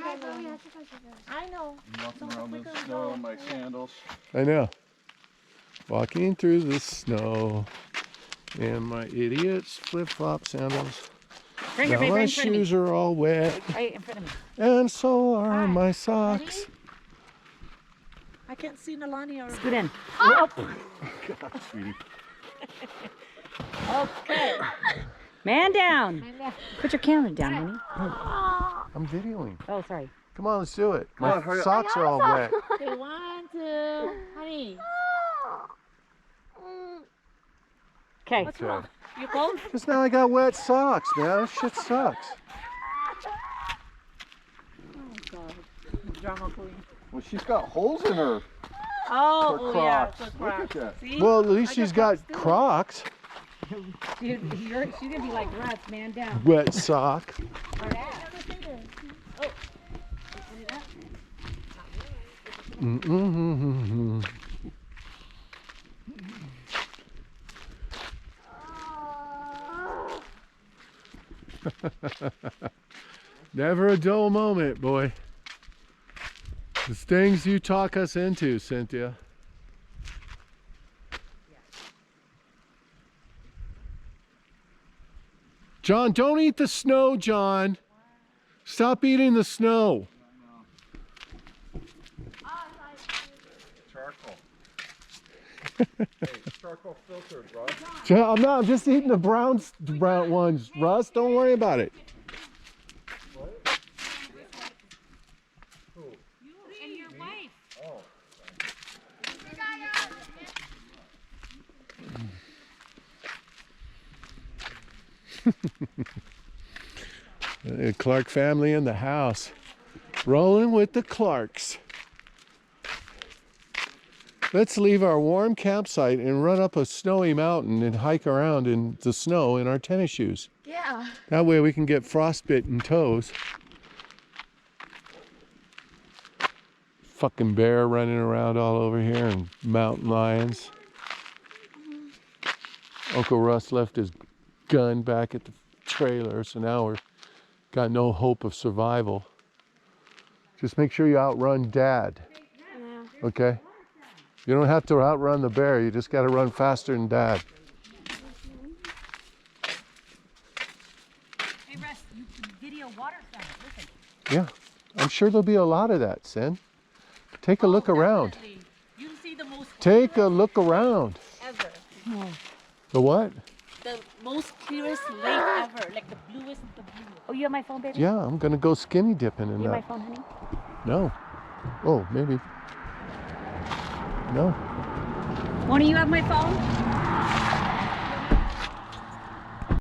I know. I'm walking around in the snow in my sandals. I know. Walking through the snow in my idiot's flip-flop sandals. Bring Now it, babe, my right in front of me. shoes are all wet. Right in front of me. And so are my socks. Ready? I can't see Nalani or... Scoot in. Oh. God, sweetie. Okay. Man down. Put your camera down, honey. I'm videoing. Oh, sorry. Come on, let's do it. Come My on, hurry up. socks are all wet. Okay, 1, 2, honey. Okay. What's wrong? You cold? Just now I got wet socks, man. This shit sucks. Oh, God. Drama queen. Well, she's got holes in her. Oh, yeah. Crocs. For Look Crocs. at that. See? Well, at least I she's got got Crocs. Dude, she's gonna be like Russ, man down. Wet sock. Mm-mm-mm-mm. Never a dull moment, boy. It's things you talk us into, Cynthia. John, don't eat the snow, John. Stop eating the snow. Charcoal. Hey, charcoal filtered, Russ. John, I'm just eating the brown ones. Russ, don't worry about it. Who? You and your wife. Oh. The Clark family in the house. Rolling with the Clarks. Let's leave our warm campsite and run up a snowy mountain and hike around in the snow in our tennis shoes. Yeah. That way we can get frostbitten toes. Fucking bear running around all over here and mountain lions. Uncle Russ left his gun back at the trailer, so now we're got no hope of survival. Just make sure you outrun Dad. Okay? You don't have to outrun the bear, you just got to run faster than Dad. Hey, Russ, you can video water sounds. Listen. Yeah, I'm sure there'll be a lot of that, Sin. Take a look around. Definitely. You see the most Take a look around. ever. The what? The most clearest lake ever. Like the bluest of the blue. Oh, you have my phone, baby? Yeah, I'm gonna go skinny dipping in You have my that. phone, honey? No. Oh, maybe. No. Won't you have my phone?